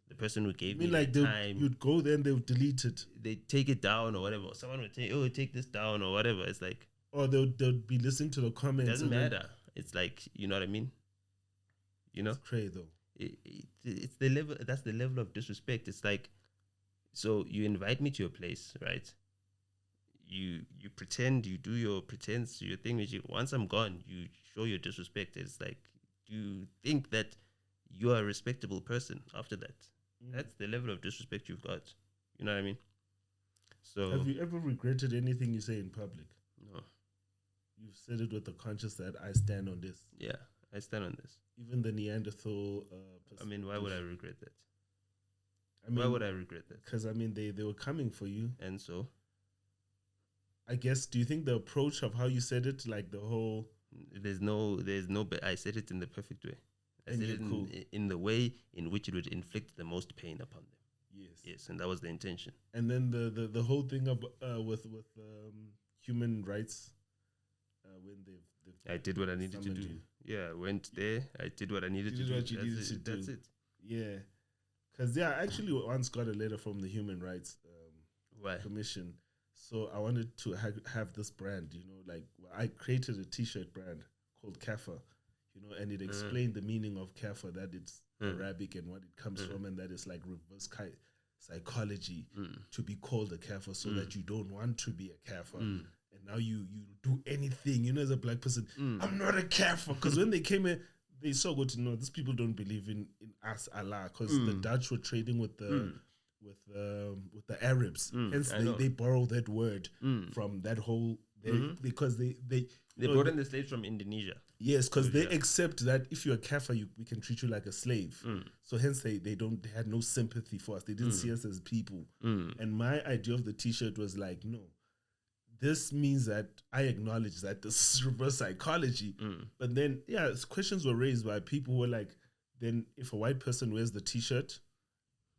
The person who gave me like the time. You'd go there and they would delete it. They take it down or whatever. Someone would say, oh, take this down or whatever. It's like. Or they'd be listening to the comments. It doesn't matter. It's like, you know what I mean? You know? It's crazy though. It's the level. That's the level of disrespect. It's like, so you invite me to your place, right? You pretend, you do your pretense, your thing. Once I'm gone, you show your disrespect. It's like, you think that you are a respectable person after that. That's the level of disrespect you've got. You know what I mean? So, have you ever regretted anything you say in public? No. You've said it with the conscience that I stand on this. Yeah, I stand on this. Even the Neanderthal. Why would I regret that? Why would I regret that? Because they were coming for you, and so. I guess. Do you think the approach of how you said it, like the whole? There's no. I said it in the perfect way. I said it in the way in which it would inflict the most pain upon them. Yes, and that was the intention. And then the whole thing of with human rights, when they've I did what I needed to do. You. Yeah, I went there. I did what I needed to do. That's it. Yeah, because I actually once got a letter from the Human Rights Commission. So I wanted to have this brand. You know, like I created a T-shirt brand called kafa, and it explained the meaning of kafa, that it's Arabic and what it comes from, and that it's like reverse psychology to be called a kafa, so that you don't want to be a kafa. And now you do anything, as a black person, I'm not a kafa. Because when they came in, they saw good to know these people don't believe in us, Allah, because the Dutch were trading with the Arabs. Hence they borrow that word from that whole because they brought in the slaves from Indonesia. Yes, because they accept that if you're a kafir, we can treat you like a slave. So hence they had no sympathy for us. They didn't see us as people. And my idea of the T-shirt was like, no, this means that I acknowledge that this is reverse psychology. But then, questions were raised by people who were like, then if a white person wears the T-shirt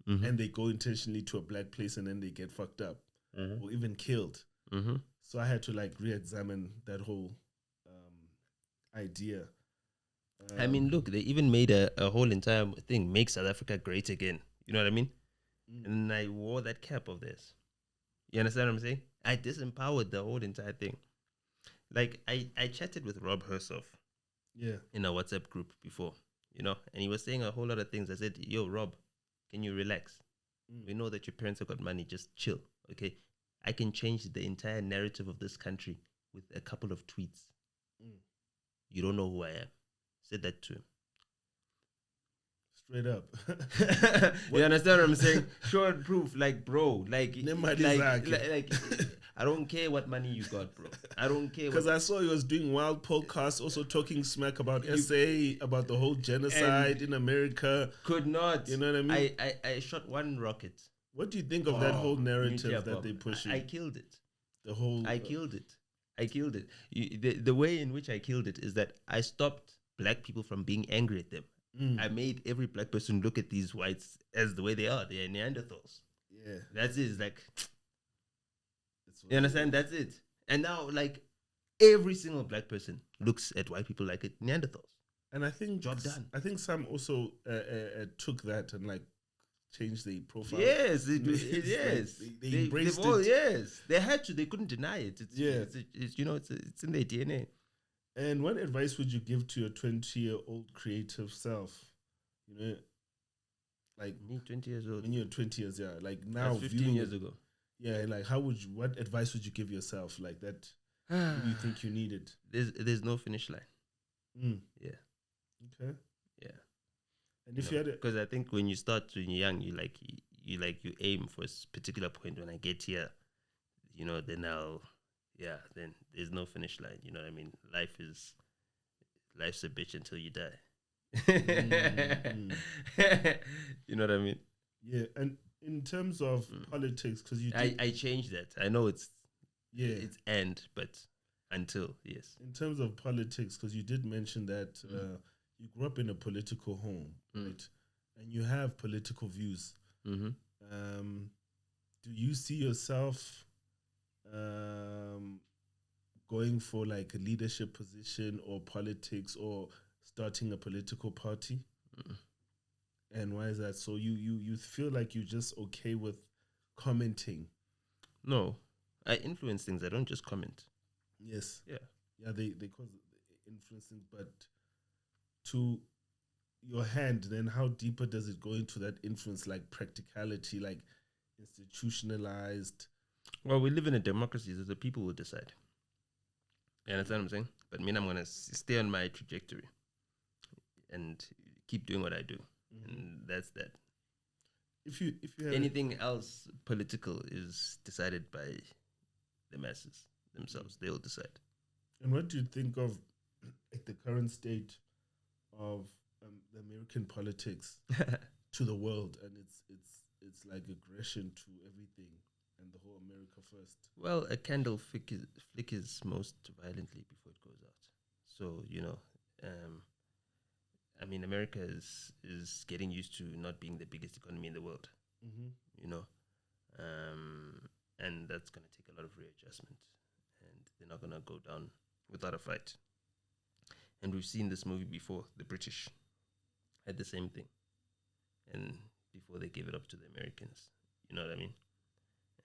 and they go intentionally to a black place and then they get fucked up or even killed. So I had to like re-examine that whole idea. I mean, look, they even made a whole entire thing, Make South Africa Great Again. You know what I mean? And I wore that cap of theirs. You understand what I'm saying? I disempowered the whole entire thing. Like, I chatted with Rob Hersoff in a WhatsApp group before, and he was saying a whole lot of things. I said, yo, Rob, can you relax? We know that your parents have got money. Just chill, okay? I can change the entire narrative of this country with a couple of tweets. You don't know who I am. Said that to him. Straight up. You understand what I'm saying? Show and proof, like, bro, like I don't care what money you got, bro. I don't care. Because I saw he was doing wild podcasts, also talking smack about SA, about the whole genocide in America. Could not. You know what I mean? I shot one rocket. What do you think of that whole narrative that they push? I killed it. I killed it. The way in which I killed it is that I stopped black people from being angry at them. I made every black person look at these whites as the way they are. They are Neanderthals. Yeah. That's it. It's like, you understand? That's it. And now, like, every single black person looks at white people like Neanderthals. And I think job done. I think some also took that and like changed the profile. Yes, yes. They embraced it. Yes, they had to. They couldn't deny it. It's in their DNA. And what advice would you give to your 20-year-old creative self? Like me, 20 years old. When you're 20 years, like now, that's 15 years ago. Yeah, like what advice would you give yourself like that? Do you think you needed? There's no finish line. Yeah. Okay. Yeah. And if you had because I think when you start when you're young, you aim for a particular point. When I get here, then then there's no finish line. You know what I mean? Life's a bitch until you die. You know what I mean? Yeah. And in terms of politics, because I changed that. I know it's but until, yes. In terms of politics, because you did mention that you grew up in a political home, right? And you have political views. Do you see yourself going for like a leadership position or politics or starting a political party? And why is that? So you feel like you're just okay with commenting? No, I influence things. I don't just comment. Yes. Yeah. They cause influencing, but to your hand, then how deeper does it go into that influence, like practicality, like institutionalized? Well, we live in a democracy, so the people will decide. You understand what I'm saying? But I'm going to stay on my trajectory and keep doing what I do. And that's that. If you have anything else political is decided by the masses themselves. They will decide. And what do you think of the current state of the American politics to the world, and it's like aggression to everything and the whole America first? Well, a candle flickers most violently before it goes out. So America is getting used to not being the biggest economy in the world. And that's going to take a lot of readjustment, and they're not going to go down without a fight. And we've seen this movie before. The British had the same thing, and before they gave it up to the Americans, you know what I mean?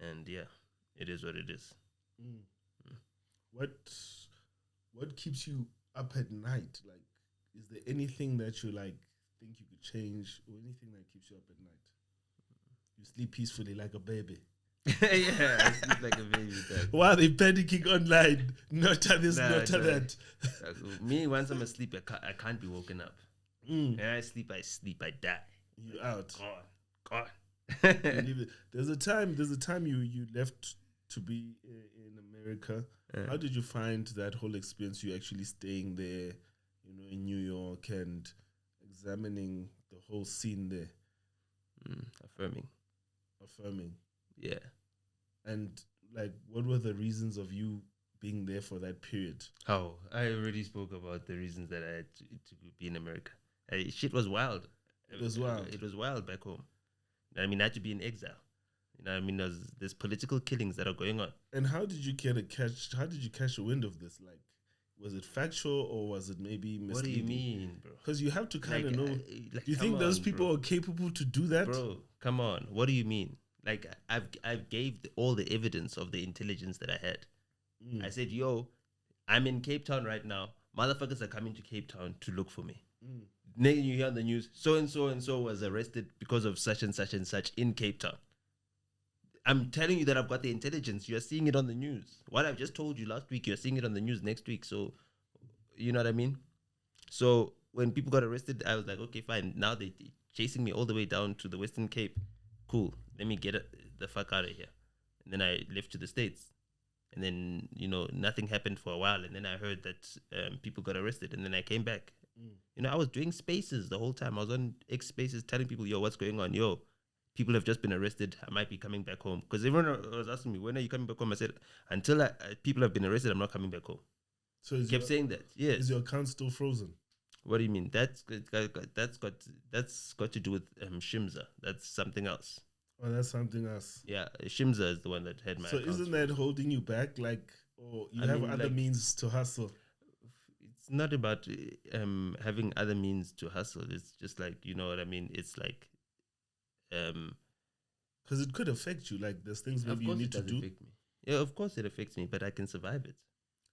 And it is what it is. What keeps you up at night? Like, is there anything that you like think you could change, or anything that keeps you up at night? You sleep peacefully like a baby. Yeah, I sleep like a baby. While they panicking online, NOTA this, NOTA that. Me, once I'm asleep, I can't be woken up. And I sleep, I die. You out. Gone. There's a time you left to be in America. How did you find that whole experience? You actually staying there, in New York and examining the whole scene there. Affirming. Yeah. And like, what were the reasons of you being there for that period? Oh, I already spoke about the reasons that I had to be in America. Shit was wild. It was wild back home. I mean, I had to be in exile. There's political killings that are going on. And how did you catch a wind of this? Like, was it factual or was it maybe misleading? What do you mean, bro? Because you have to kind of know. Do you think those people are capable to do that? Bro, come on. What do you mean? Like, I've gave all the evidence of the intelligence that I had. I said, yo, I'm in Cape Town right now. Motherfuckers are coming to Cape Town to look for me. Then you hear on the news, so and so was arrested because of such and such and such in Cape Town. I'm telling you that I've got the intelligence. You're seeing it on the news. What I've just told you last week, you're seeing it on the news next week. So, you know what I mean? So when people got arrested, I was like, okay, fine. Now they're chasing me all the way down to the Western Cape. Cool. Let me get the fuck out of here. And then I left to the States. And then, nothing happened for a while. And then I heard that people got arrested. And then I came back. I was doing spaces the whole time. I was on X Spaces telling people, yo, what's going on? Yo, people have just been arrested. I might be coming back home. Because everyone was asking me, when are you coming back home? I said, until people have been arrested, I'm not coming back home. So I kept saying that. Yeah. Is your account still frozen? What do you mean? That's got to do with Shimza. That's something else. Oh, that's something else. Yeah, Shimza is the one that had my account. So isn't that holding you back? Like, or you have other means to hustle? It's not about having other means to hustle. It's just like, you know what I mean? It's like... Because it could affect you. Like, there's things maybe you need to do. Affect me. Yeah, of course it affects me, but I can survive it.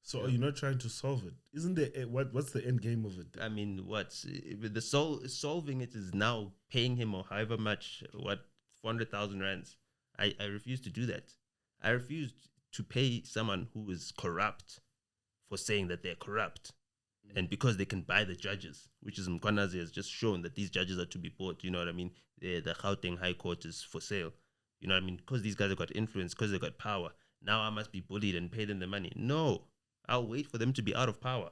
So are you not trying to solve it? Isn't there what's the end game of it then? I mean, solving it is now paying him or however much, 400,000 rands. I refuse to do that. I refuse to pay someone who is corrupt for saying that they're corrupt. And because they can buy the judges, which is Mkwanazi has just shown that these judges are to be bought, you know what I mean? The Gauteng High Court is for sale. You know what I mean? Because these guys have got influence, because they've got power. Now I must be bullied and pay them the money. No, I'll wait for them to be out of power.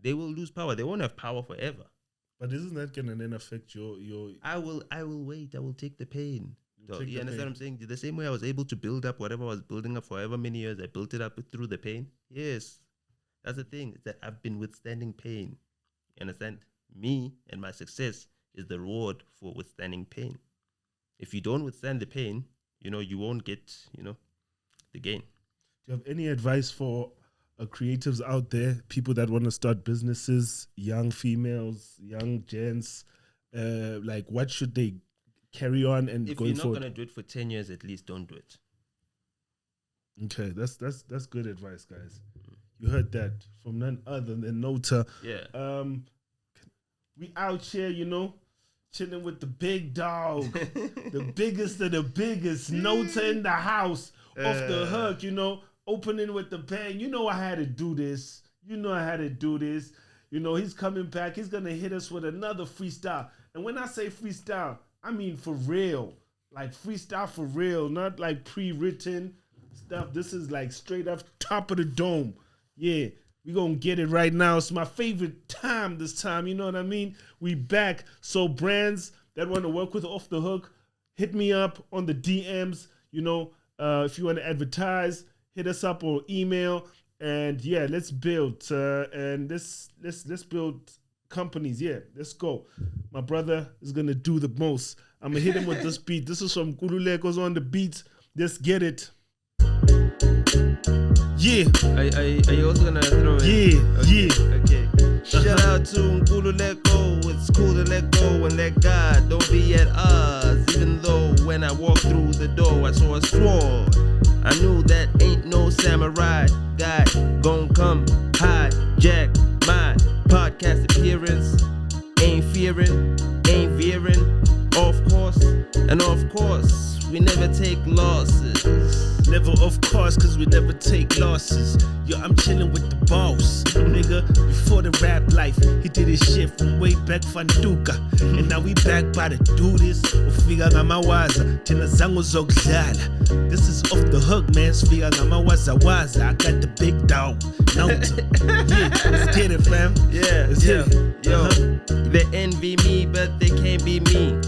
They will lose power. They won't have power forever. But isn't that going to then affect your... I will wait. I will take the pain. You understand what I'm saying? The same way I was able to build up whatever I was building up for however many years, I built it up through the pain. Yes. That's the thing, is that I've been withstanding pain. You understand? Me and my success is the reward for withstanding pain. If you don't withstand the pain, you won't get, the gain. Do you have any advice for creatives out there, people that want to start businesses, young females, young gents? Like, what should they carry on and if going you're not forward? going to do it for 10 years, at least don't do it. Okay, that's good advice, guys. You heard that from none other than NOTA. Yeah. We out here, chilling with the big dog, the biggest of the biggest. NOTA in the house, off the hook, opening with the bang. I had to do this. He's coming back. He's gonna hit us with another freestyle. And when I say freestyle, I mean for real, like freestyle for real, not like pre-written stuff. This is like straight up top of the dome. Yeah, we gonna get it right now. It's my favorite time this time, you know what I mean? We back. So brands that want to work with Off the Hook, hit me up on the DMs. If you want to advertise, hit us up or email. And yeah, let's build. And let's build companies. Yeah, let's go. My brother is gonna do the most. I'm gonna hit him with this beat. This is from Nkululeko's on the beat. Let's get it. Yeah. Are you also gonna throw it? Okay. Shout out to Nkululeko. It's cool to let go and let God. Don't be at odds. Even though when I walked through the door, I saw a sword. I knew that ain't no samurai guy gon' come hijack my fearing, ain't veering, of course, and of course, we never take losses. Never, of course, cause we never take losses. Yo, I'm chilling with the boss, nigga. Before the rap life, he did his shit from way back Fanduka. And now we back by to do this. Ufika ngamawaza, thina zangu zokudlala. This is off the hook, man. Sfika ngamawaza waza. I got the big dog. NOTA. Yeah, let's get it, fam. Yeah, let's yeah, hit it. yo. They envy me, but they can't be me.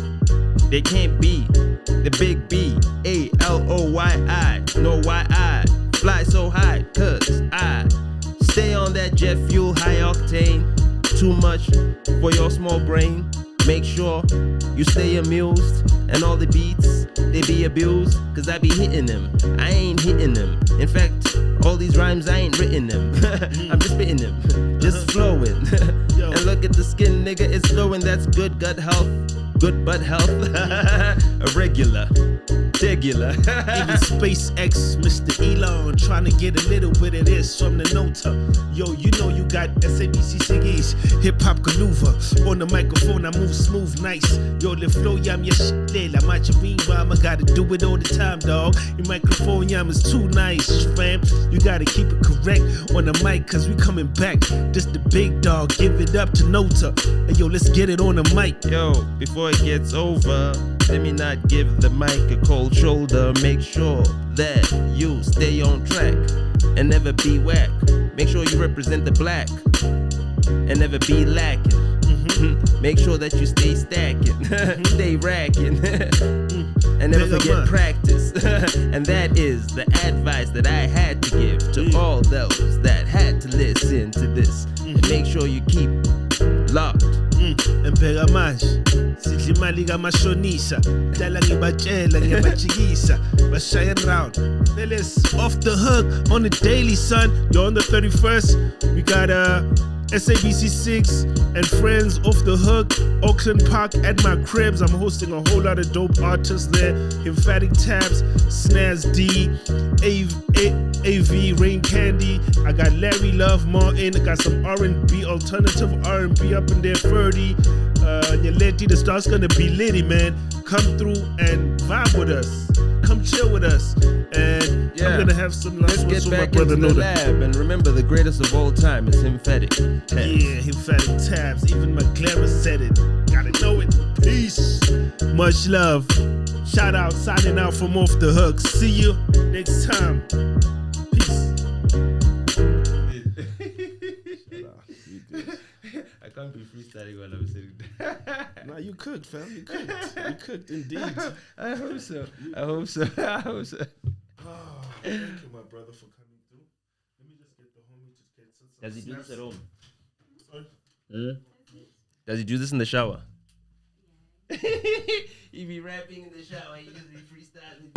They can't be the big B, A-L-O-Y-I. Know why I fly so high? Cause I stay on that jet fuel, high octane. Too much for your small brain. Make sure you stay amused. And all the beats, they be abused. Cause I be hitting them, I ain't hitting them. In fact, all these rhymes, I ain't written them. I'm just spitting them, just flowing. And look at the skin, nigga, it's glowing. That's good gut health. Good butt health, a regular, regular. Even SpaceX, Mr. Elon, trying to get a little bit of this from the NOTA. Yo, you know you got SABC Siggies, hip hop Kaluva. On the microphone, I move smooth, nice. Yo, the flow, yam, ya shit, lela, machirin, I gotta do it all the time, dog. Your microphone, yam, is too nice, fam. You gotta keep it correct on the mic, cause we coming back. Just the big dog, give it up to NOTA. Hey, yo, let's get it on the mic. Yo, before it gets over, let me not give the mic a cold shoulder. Make sure that you stay on track and never be whack. Make sure you represent the black and never be lacking. Make sure that you stay stacking, stay racking, and never forget practice. And that is the advice that I had to give to all those that had to listen to this. And make sure you keep locked. Empega manje sidla imali kamashonisa dala ngibatshela ngiyabajikisa bashaya round. Fellas, off the hook on the daily, son. You're on the 31st. We got SABC 6 and friends off the hook, Auckland Park at my cribs. I'm hosting a whole lot of dope artists there. Emphatic Tabs, Snaz D, AV, Rain Candy. I got Larry Love Martin. I got some R&B, alternative R&B up in there. 30. Nyaleti, the star's gonna be litty, man. Come through and vibe with us. Come chill with us. And I'm gonna have some last Let's words get with my back brother into the NOTA. lab and remember the greatest of all time is Emphatic Tabs. Yeah, Emphatic Tabs. Even McLaren said it. Gotta know it. Peace. Much love. Shout out, signing out from Off the Hook. See you next time. Peace. I can't be freestyling while I'm sitting there. Nah, you cooked, fam. You cooked. You cooked indeed. I hope so. I hope so. I hope so. Oh, thank you, my brother, for coming through. Let me just get the homie to get some. Does he do this at home? Sorry? Does he do this in the shower? He be rapping in the shower. He just be freestyling.